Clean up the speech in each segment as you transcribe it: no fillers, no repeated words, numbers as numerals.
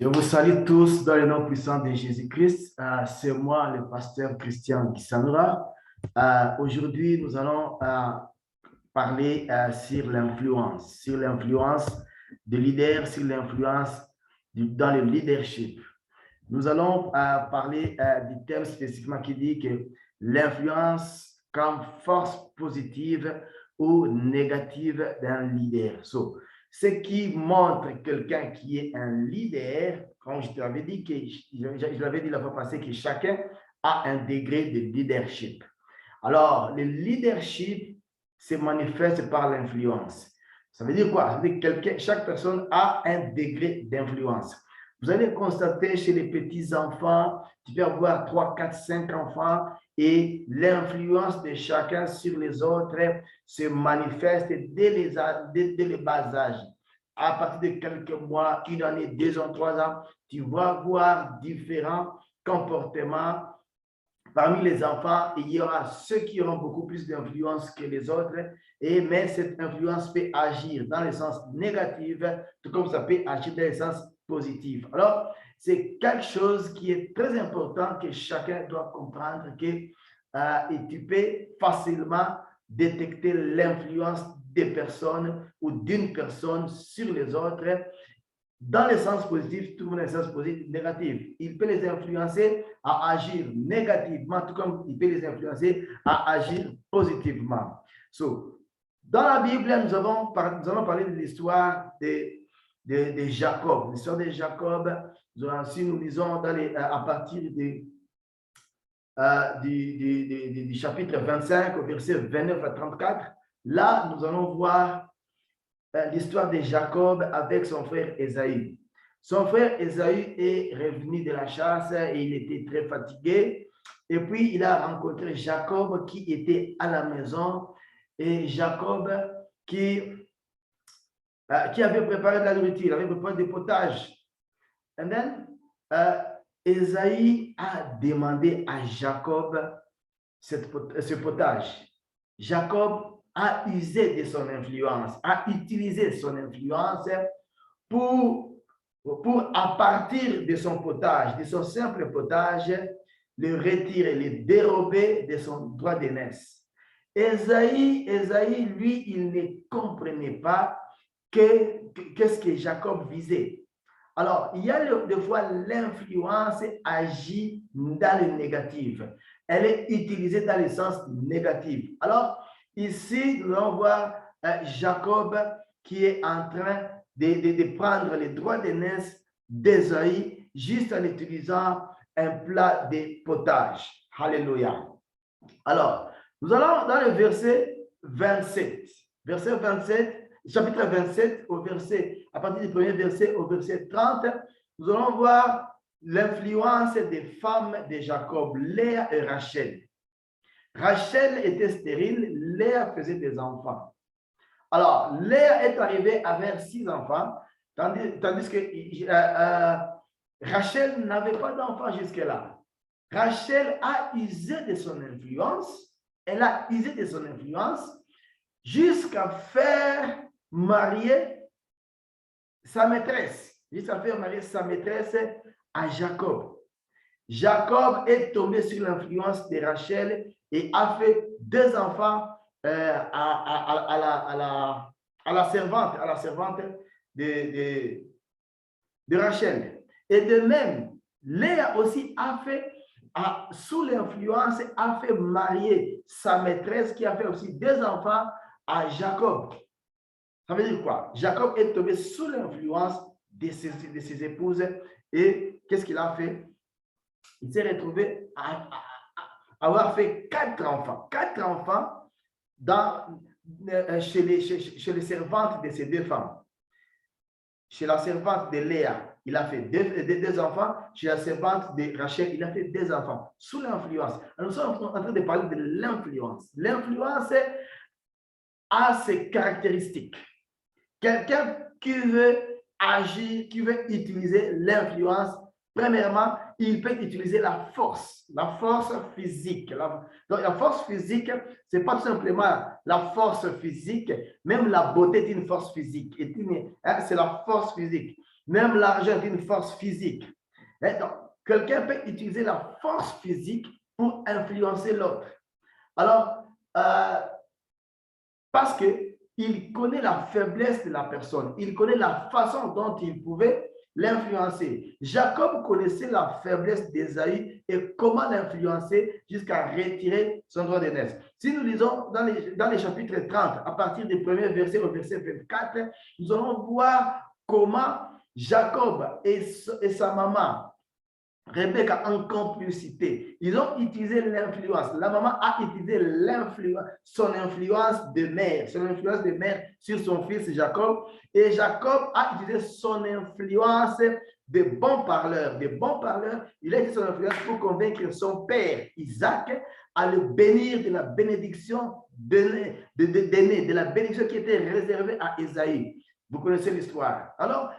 Je vous salue tous dans le nom puissant de Jésus-Christ. C'est moi, le pasteur Christian Kissanura. Aujourd'hui, nous allons parler sur l'influence de leaders, sur l'influence dans le leadership. Nous allons parler du thème spécifiquement qui dit que l'influence comme force positive ou négative d'un leader. Ce qui montre quelqu'un qui est un leader, comme je l'avais dit, je l'avais dit la fois passée, que chacun a un degré de leadership. Alors, le leadership se manifeste par l'influence. Ça veut dire quoi? Ça veut dire que chaque personne a un degré d'influence. Vous allez constater chez les petits-enfants, tu peux avoir 3, 4, 5 enfants et l'influence de chacun sur les autres se manifeste dès les bas âges. À partir de quelques mois, une année, 2 ans, 3 ans, tu vas voir différents comportements. Parmi les enfants, il y aura ceux qui auront beaucoup plus d'influence que les autres, mais cette influence peut agir dans le sens négatif, tout comme ça peut agir dans le sens positif. Alors, c'est quelque chose qui est très important que chacun doit comprendre que et tu peux facilement détecter l'influence des personnes ou d'une personne sur les autres dans le sens positif, tout dans le sens positif, négatif. Il peut les influencer à agir négativement, tout comme il peut les influencer à agir positivement. Dans la Bible, nous allons parler de l'histoire de Jacob. L'histoire de Jacob, si nous lisons à partir du chapitre 25 au verset 29 à 34, là, nous allons voir l'histoire de Jacob avec son frère Ésaü. Son frère Ésaü est revenu de la chasse et il était très fatigué. Et puis, il a rencontré Jacob qui était à la maison. Et Jacob qui avait préparé de la nourriture, il avait préparé des potages. Et then, Ésaü a demandé à Jacob ce potage. Jacob a usé de son influence, a utilisé son influence pour à partir de son potage, de son simple potage, le retirer, le dérober de son droit d'aînesse. Ésaü, lui, il ne comprenait pas qu'est-ce que Jacob visait. Alors, il y a des fois l'influence agit dans le négatif. Elle est utilisée dans le sens négatif. Alors, ici, nous allons voir Jacob qui est en train de prendre les droits d'aînesse d'Ésaü juste en utilisant un plat de potage. Alléluia. Alors, nous allons dans le verset 27. Verset 27, chapitre 27, à partir du premier verset au verset 30, nous allons voir l'influence des femmes de Jacob, Léa et Rachel. Rachel était stérile, Léa faisait des enfants. Alors, Léa est arrivée avec 6 enfants, tandis que Rachel n'avait pas d'enfants jusque-là. Rachel a usé de son influence, elle a usé de son influence jusqu'à faire marier sa maîtresse, à Jacob. Jacob est tombé sur l'influence de Rachel et a fait 2 enfants à la servante de Rachel. Et de même, Léa aussi a fait, sous l'influence, a fait marier sa maîtresse qui a fait aussi 2 enfants à Jacob. Ça veut dire quoi? Jacob est tombé sous l'influence de ses épouses et qu'est-ce qu'il a fait? Il s'est retrouvé à avoir fait 4 enfants. 4 enfants chez les servantes de ces 2 femmes. Chez la servante de Léa, il a fait 2 enfants. Chez la servante de Rachel, il a fait 2 enfants. Sous l'influence. Nous sommes en train de parler de l'influence. L'influence a ses caractéristiques. Quelqu'un qui veut agir, qui veut utiliser l'influence, premièrement, il peut utiliser la force physique. Donc, la force physique, ce n'est pas tout simplement la force physique, même la beauté est une force physique. C'est la force physique. Même l'argent est une force physique. Et donc, quelqu'un peut utiliser la force physique pour influencer l'autre. Alors, parce qu'il connaît la faiblesse de la personne, il connaît la façon dont il pouvait l'influencer. Jacob connaissait la faiblesse d'Ésaü et comment l'influencer jusqu'à retirer son droit d'aînesse. Si nous lisons dans les chapitres 30, à partir du premier verset au verset 24, nous allons voir comment Jacob et sa maman, Rebecca, en complicité, ils ont utilisé l'influence. La maman a utilisé son influence de mère sur son fils Jacob. Et Jacob a utilisé son influence de bon parleur. Il a utilisé son influence pour convaincre son père, Isaac, à le bénir de la bénédiction d'aîné, de la bénédiction qui était réservée à Ésaü. Vous connaissez l'histoire. Alors,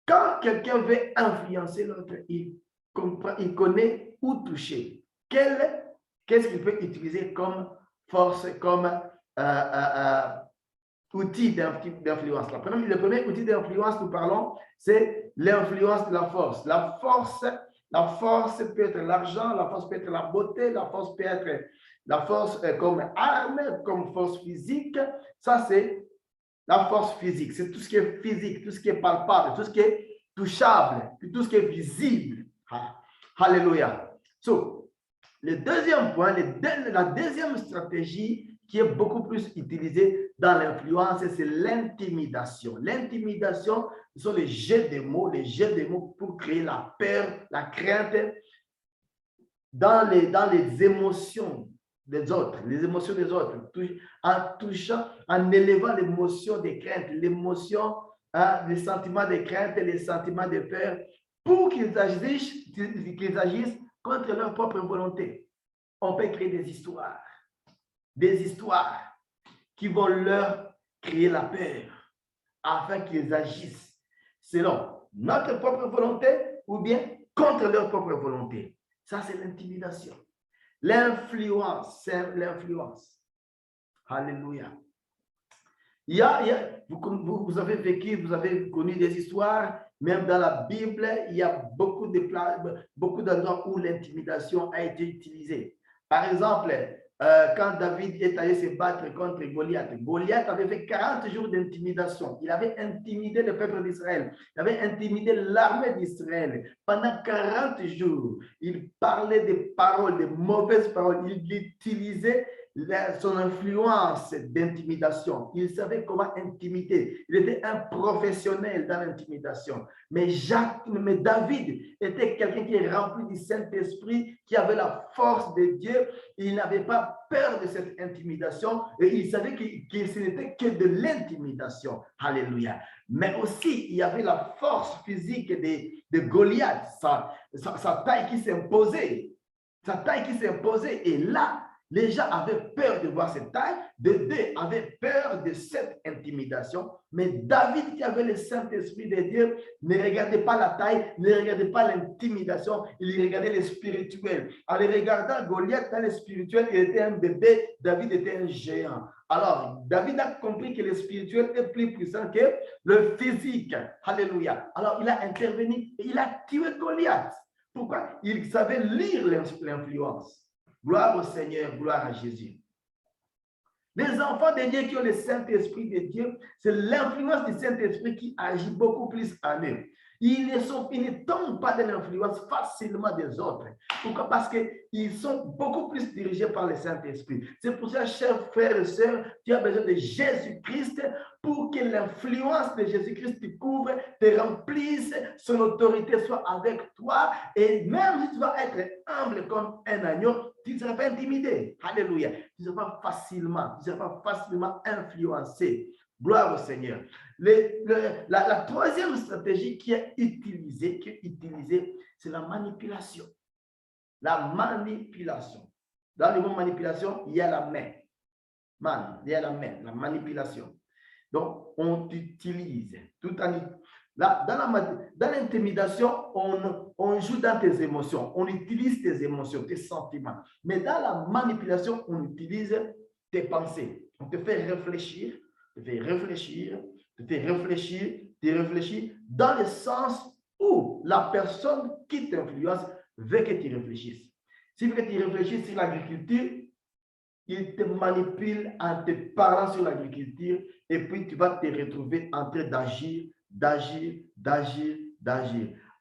quand quelqu'un veut influencer l'autre, il connaît où toucher. Qu'est-ce qu'il peut utiliser comme force, comme outil d'influence? Le premier outil d'influence, nous parlons, c'est l'influence de la force. La force peut être l'argent, la force peut être la beauté, la force peut être la force comme arme, comme force physique. Ça, c'est la force physique. C'est tout ce qui est physique, tout ce qui est palpable, tout ce qui est touchable, tout ce qui est visible. Alléluia. So, le deuxième point, la deuxième stratégie qui est beaucoup plus utilisée dans l'influence, c'est l'intimidation. L'intimidation, ce sont les jets de mots pour créer la peur, la crainte dans les émotions des autres, en élevant l'émotion des craintes, les sentiments de crainte et les sentiments de peur, pour qu'ils agissent contre leur propre volonté. On peut créer des histoires qui vont leur créer la peur, afin qu'ils agissent selon notre propre volonté ou bien contre leur propre volonté. Ça, c'est l'intimidation. L'influence, c'est l'influence. Alléluia. Vous avez vécu, vous avez connu des histoires, même dans la Bible, il y a beaucoup d'endroits où l'intimidation a été utilisée. Par exemple, quand David est allé se battre contre Goliath, Goliath avait fait 40 jours d'intimidation. Il avait intimidé le peuple d'Israël. Il avait intimidé l'armée d'Israël. Pendant 40 jours, il parlait des paroles, des mauvaises paroles. Il utilisait son influence d'intimidation. Il savait comment intimider. Il était un professionnel dans l'intimidation. Mais David était quelqu'un qui est rempli du Saint-Esprit, qui avait la force de Dieu. Il n'avait pas peur de cette intimidation et il savait que ce n'était que de l'intimidation. Alléluia. Mais aussi, il y avait la force physique de Goliath, sa taille qui s'imposait. Et là, les gens avaient peur de voir cette taille, avaient peur de cette intimidation, mais David, qui avait le Saint-Esprit de Dieu, ne regardait pas la taille, ne regardait pas l'intimidation, il regardait le spirituel. En regardant Goliath dans le spirituel, il était un bébé, David était un géant. Alors, David a compris que le spirituel est plus puissant que le physique. Alléluia. Alors, il a intervenu et il a tué Goliath. Pourquoi? Il savait lire l'influence. Gloire au Seigneur, gloire à Jésus. Les enfants de Dieu qui ont le Saint-Esprit de Dieu, c'est l'influence du Saint-Esprit qui agit beaucoup plus en eux. Ils ne tombent pas de l'influence facilement des autres. Pourquoi? Parce qu'ils sont beaucoup plus dirigés par le Saint-Esprit. C'est pour ça, chers frères et sœurs, tu as besoin de Jésus-Christ pour que l'influence de Jésus-Christ te couvre, te remplisse, son autorité soit avec toi. Et même si tu vas être humble comme un agneau, tu ne seras pas intimidé. Alléluia. Tu ne seras pas facilement influencé. Gloire au Seigneur. La troisième stratégie qui est utilisée, c'est la manipulation. La manipulation. Dans le mot manipulation, il y a la main. La manipulation. Donc, on utilise tout en... Dans l'intimidation, on joue dans tes émotions. On utilise tes émotions, tes sentiments. Mais dans la manipulation, on utilise tes pensées. On te fait réfléchir, Tu te réfléchis dans le sens où la personne qui t'influence veut que tu réfléchisses. S'il veut que tu réfléchisses sur l'agriculture, il te manipule en te parlant sur l'agriculture et puis tu vas te retrouver en train d'agir.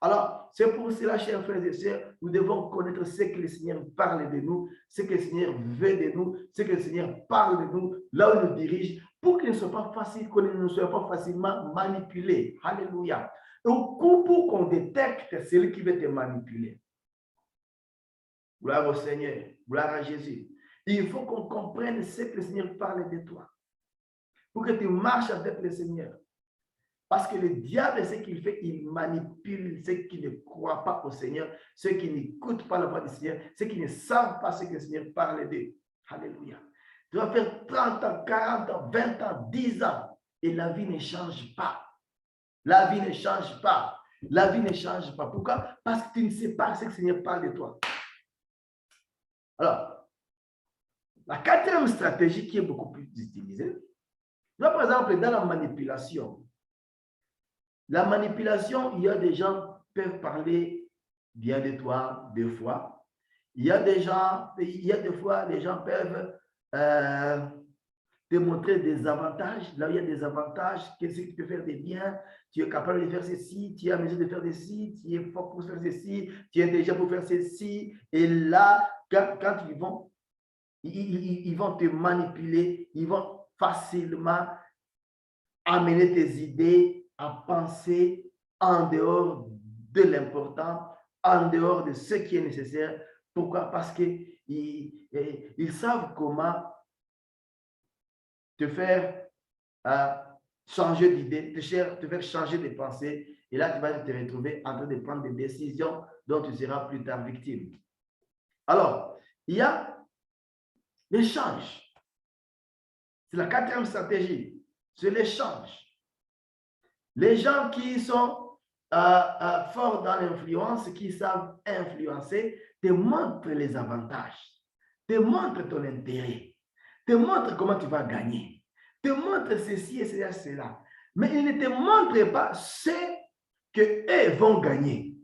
Alors, c'est pour cela, chers frères et sœurs, nous devons connaître ce que le Seigneur parle de nous, ce que le Seigneur veut de nous, ce que le Seigneur parle de nous, là où il nous dirige, pour qu'il ne soit pas facile, qu'on ne soit pas facilement manipulé. Alléluia. Donc, pour qu'on détecte celui qui veut te manipuler. Gloire au Seigneur, gloire à Jésus. Il faut qu'on comprenne ce que le Seigneur parle de toi. Pour que tu marches avec le Seigneur. Parce que le diable, ce qu'il fait, il manipule ceux qui ne croient pas au Seigneur, ceux qui n'écoutent pas la voix du Seigneur, ceux qui ne savent pas ce que le Seigneur parle d'eux. Alléluia. Tu vas faire 30 ans, 40 ans, 20 ans, 10 ans, et la vie ne change pas. La vie ne change pas. La vie ne change pas. Pourquoi? Parce que tu ne sais pas ce que le Seigneur parle de toi. Alors, la quatrième stratégie qui est beaucoup plus utilisée, par exemple, dans la manipulation, il y a des gens qui peuvent parler bien de toi, des fois. Il y a des fois, les gens peuvent te montrer des avantages. Là où il y a des avantages, qu'est-ce que tu peux faire de bien, tu es capable de faire ceci, tu es à mesure de faire ceci, tu es fort pour faire ceci, tu es intelligent pour faire ceci. Et là, quand ils vont te manipuler, ils vont facilement amener tes idées à penser en dehors de l'important, en dehors de ce qui est nécessaire. Pourquoi? Parce qu'ils savent comment te faire changer d'idée, te faire changer de pensée. Et là, tu vas te retrouver en train de prendre des décisions dont tu seras plus tard victime. Alors, il y a l'échange. C'est la quatrième stratégie. C'est l'échange. Les gens qui sont forts dans l'influence, qui savent influencer, te montrent les avantages, te montrent ton intérêt, te montrent comment tu vas gagner, te montrent ceci et cela, cela. Mais ils ne te montrent pas ce qu'eux vont gagner.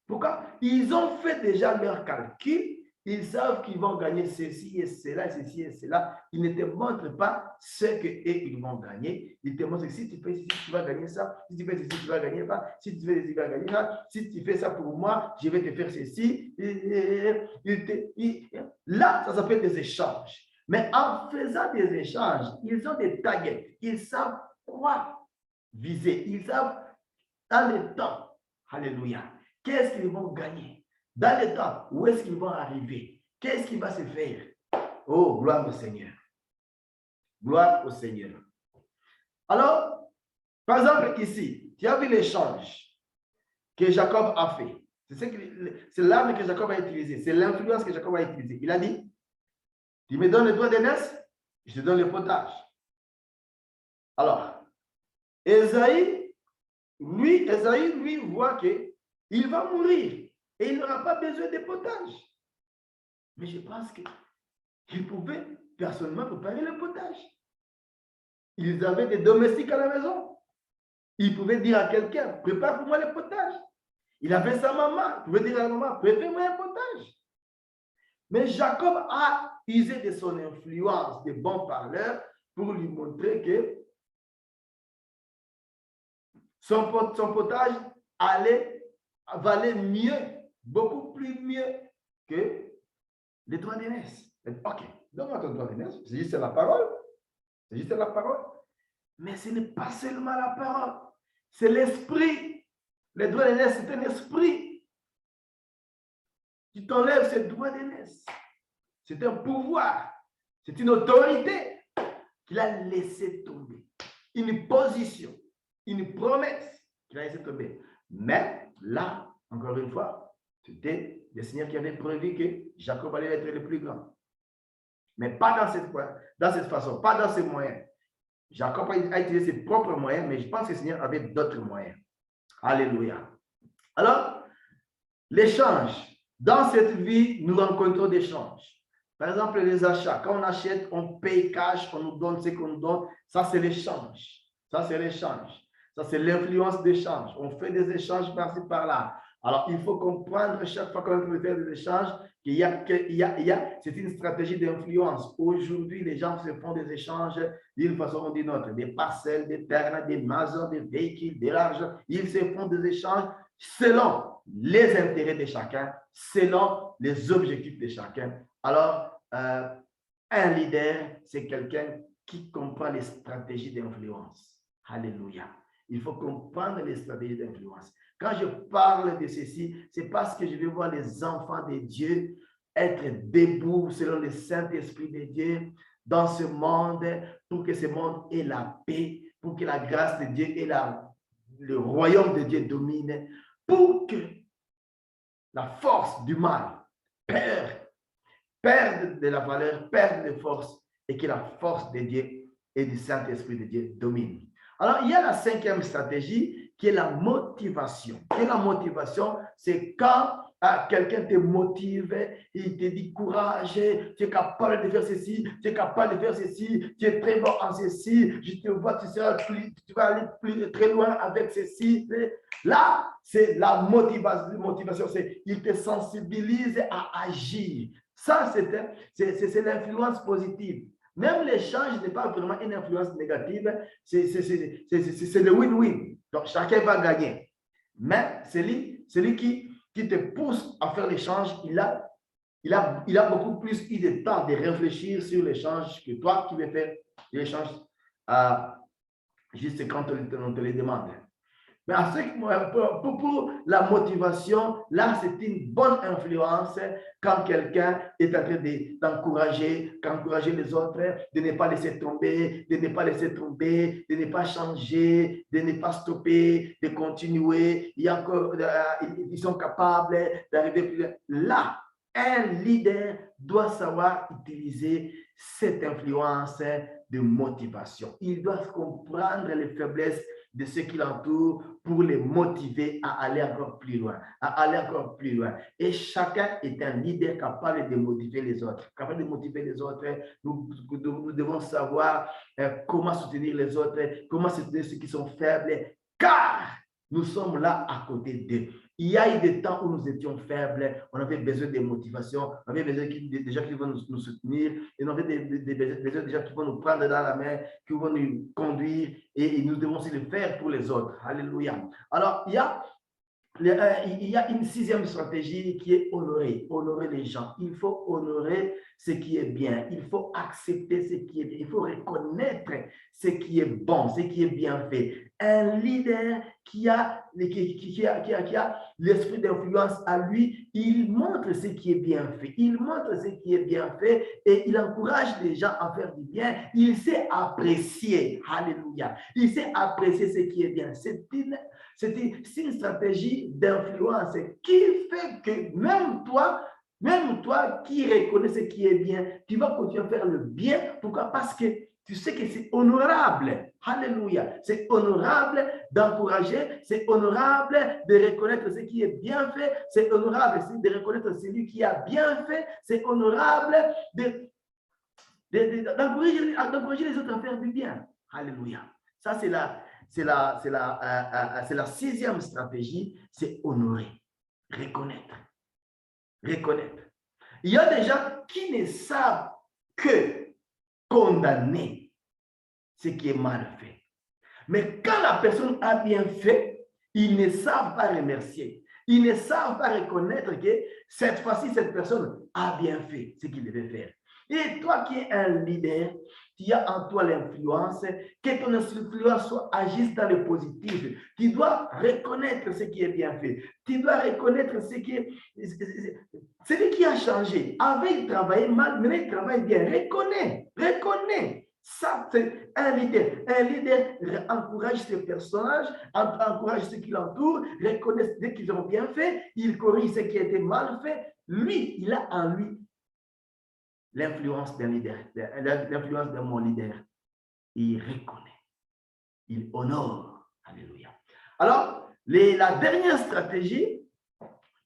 Pourquoi? Ils ont fait déjà leur calcul. Ils savent qu'ils vont gagner ceci et cela, ceci et cela. Ils ne te montrent pas ce qu'ils vont gagner. Ils te montrent que si tu fais ceci, tu vas gagner ça. Si tu fais ceci, tu vas gagner ça. Si tu fais ceci, tu vas gagner ça. Si tu fais ça pour moi, je vais te faire ceci. Là, ça s'appelle des échanges. Mais en faisant des échanges, ils ont des targets. Ils savent quoi viser. Ils savent dans le temps. Alléluia. Qu'est-ce qu'ils vont gagner? Dans le temps, où est-ce qu'ils vont arriver? Qu'est-ce qui va se faire? Oh, gloire au Seigneur. Gloire au Seigneur. Alors, par exemple, ici, tu as vu l'échange que Jacob a fait. C'est l'arme que Jacob a utilisée. C'est l'influence que Jacob a utilisée. Il a dit, tu me donnes le doigt d'aînesse, je te donne le potage. Alors, Esaïe, lui, voit qu'il va mourir. Et il n'aura pas besoin de potage. Mais je pense qu'il pouvait personnellement préparer le potage. Ils avaient des domestiques à la maison. Il pouvait dire à quelqu'un, prépare pour moi le potage. Il avait sa maman. Il pouvait dire à la maman, prépare-moi un potage. Mais Jacob a usé de son influence de bon parleur pour lui montrer que son potage valait mieux, beaucoup plus mieux que les doigts d'aînesse. Ok, donne-moi ton doigt d'aînesse. C'est juste la parole. C'est juste la parole. Mais ce n'est pas seulement la parole. C'est l'esprit. Les doigts d'aînesse, c'est un esprit. Tu t'enlèves ces doigts d'aînesse. C'est un pouvoir. C'est une autorité qu'il a laissé tomber. Une position. Une promesse qu'il a laissé tomber. Mais là, encore une fois, c'était le Seigneur qui avait prévu que Jacob allait être le plus grand. Mais pas dans cette façon, pas dans ses moyens. Jacob a utilisé ses propres moyens, mais je pense que le Seigneur avait d'autres moyens. Alléluia. Alors, l'échange. Dans cette vie, nous rencontrons des échanges. Par exemple, les achats. Quand on achète, on paye cash, on nous donne ce qu'on nous donne. Ça, c'est l'échange. Ça, c'est l'échange. Ça, c'est l'influence d'échange. On fait des échanges par-ci, par-là. Alors, il faut comprendre chaque fois qu'on veut faire des échanges c'est une stratégie d'influence. Aujourd'hui, les gens se font des échanges d'une façon ou d'une autre. Des parcelles, des terres, des maisons, des véhicules, de l'argent. Ils se font des échanges selon les intérêts de chacun, selon les objectifs de chacun. Alors, un leader, c'est quelqu'un qui comprend les stratégies d'influence. Alléluia. Il faut comprendre les stratégies d'influence. Quand je parle de ceci, c'est parce que je veux voir les enfants de Dieu être debout selon le Saint-Esprit de Dieu dans ce monde pour que ce monde ait la paix, pour que la grâce de Dieu et le royaume de Dieu domine, pour que la force du mal perde de la valeur, perde de force et que la force de Dieu et du Saint-Esprit de Dieu domine. Alors, il y a la cinquième stratégie qui est la motivation. Et la motivation, c'est quand quelqu'un te motive, il te dit courage, tu es capable de faire ceci, tu es capable de faire ceci, tu es très bon en ceci, je te vois, tu vas aller très loin avec ceci. Là, c'est la motivation, c'est il te sensibilise à agir. Ça, c'est l'influence positive. Même l'échange n'est pas vraiment une influence négative, c'est le win-win. Donc, chacun va gagner. Mais celui qui te pousse à faire l'échange, il a beaucoup plus eu de temps de réfléchir sur l'échange que toi qui veux faire l'échange juste quand on te le demande. Mais pour la motivation, là, c'est une bonne influence quand quelqu'un est en train d'encourager les autres, de ne pas laisser tomber, de ne pas changer, de ne pas stopper, de continuer. Ils sont capables d'arriver plus loin. Là, un leader doit savoir utiliser cette influence de motivation. Il doit comprendre les faiblesses de ceux qui l'entourent pour les motiver à aller encore plus loin, Et chacun est un leader capable de motiver les autres. Nous devons savoir comment soutenir les autres, comment soutenir ceux qui sont faibles, car nous sommes là à côté d'eux. Il y a eu des temps où nous étions faibles, on avait besoin de motivation, on avait besoin des gens qui vont nous soutenir, et on avait besoin des gens qui vont nous prendre dans la main, qui vont nous conduire, et nous devons aussi le faire pour les autres. Alléluia. Alors, il y a une sixième stratégie qui est honorer les gens. Il faut honorer ce qui est bien. Il faut accepter ce qui est bien. Il faut reconnaître ce qui est bon, ce qui est bien fait. Un leader qui a l'esprit d'influence à lui, il montre ce qui est bien fait. Il montre ce qui est bien fait et il encourage les gens à faire du bien. Il sait apprécier. Alléluia. Il sait apprécier ce qui est bien. C'est une stratégie d'influence qui fait que même toi qui reconnais ce qui est bien, tu vas continuer à faire le bien. Pourquoi? Parce que tu sais que c'est honorable. Alléluia. C'est honorable d'encourager, c'est honorable de reconnaître ce qui est bien fait, c'est honorable de reconnaître celui qui a bien fait, c'est honorable d'encourager les autres à faire du bien. Alléluia. Ça, c'est la sixième stratégie, c'est honorer, reconnaître. Il y a des gens qui ne savent que condamner ce qui est mal fait. Mais quand la personne a bien fait, ils ne savent pas remercier. Ils ne savent pas reconnaître que cette fois-ci, cette personne a bien fait ce qu'il devait faire. Et toi qui es un leader, tu as en toi l'influence, que ton influence agisse dans le positif. Tu dois reconnaître ce qui est bien fait. Tu dois reconnaître celui qui a changé. Avant, il travaillait mal, maintenant il travaille bien. Reconnais. Ça, c'est un leader. Un leader encourage ses personnages, encourage ceux qui l'entourent, reconnaît ce qu'ils ont bien fait, il corrige ce qui a été mal fait. Lui, il a en lui l'influence d'un leader, l'influence de mon leader. Il reconnaît, il honore. Alléluia. Alors, la dernière stratégie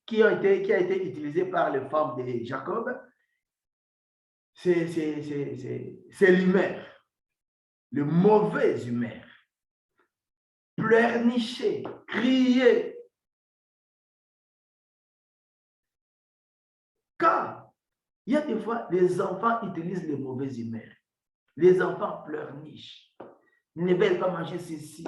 qui a été utilisée par les femmes de Jacob, c'est l'humeur, le mauvais humeur. pleurnicher, crier. Quand il y a des fois, les enfants utilisent les mauvaises humeurs. Les enfants pleurnichent. Ils ne veulent pas manger ceci.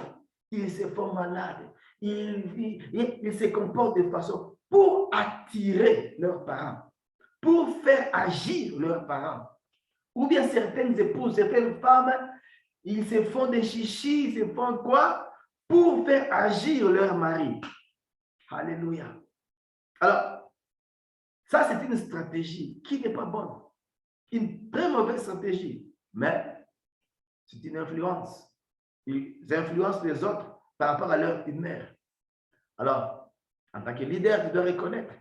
Ils se font malades. Ils se comportent de façon pour attirer leurs parents, pour faire agir leurs parents. Ou bien certaines épouses, certaines femmes, ils se font des chichis, ils se font quoi? Pour faire agir leur mari. Alléluia. Alors, ça c'est une stratégie qui n'est pas bonne. Une très mauvaise stratégie. Mais c'est une influence. Ils influencent les autres par rapport à leur humeur. Alors, en tant que leader, tu dois reconnaître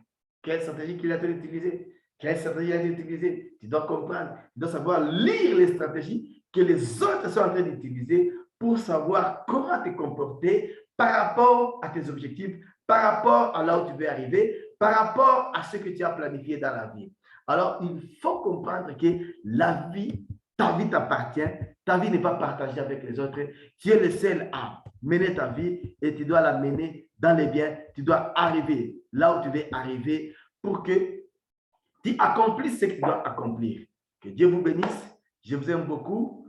quelle stratégie qu'il a utilisée. Quelle stratégie il a utilisée. Tu dois comprendre, tu dois savoir lire les stratégies que les autres sont en train d'utiliser pour savoir comment te comporter par rapport à tes objectifs, par rapport à là où tu veux arriver, par rapport à ce que tu as planifié dans la vie. Alors, il faut comprendre que la vie, ta vie t'appartient, ta vie n'est pas partagée avec les autres. Tu es le seul à mener ta vie et tu dois la mener dans les biens. Tu dois arriver là où tu veux arriver pour que tu accomplisses ce que tu dois accomplir. Que Dieu vous bénisse. Je vous aime beaucoup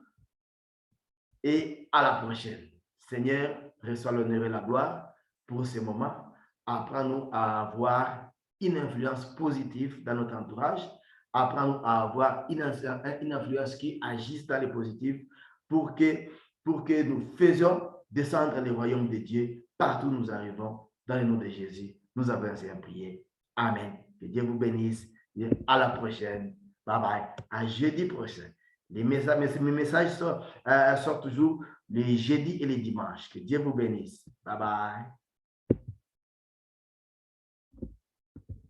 et à la prochaine. Seigneur, reçois l'honneur et la gloire pour ce moment. Apprends-nous à avoir une influence positive dans notre entourage. Apprends-nous à avoir une influence qui agisse dans le positif pour que nous faisions descendre le royaume de Dieu partout où nous arrivons. Dans le nom de Jésus, nous avons ainsi prié. Amen. Que Dieu vous bénisse. Et à la prochaine. Bye bye. À jeudi prochain. Mes messages sortent toujours les jeudis et les dimanches. Que Dieu vous bénisse. Bye bye.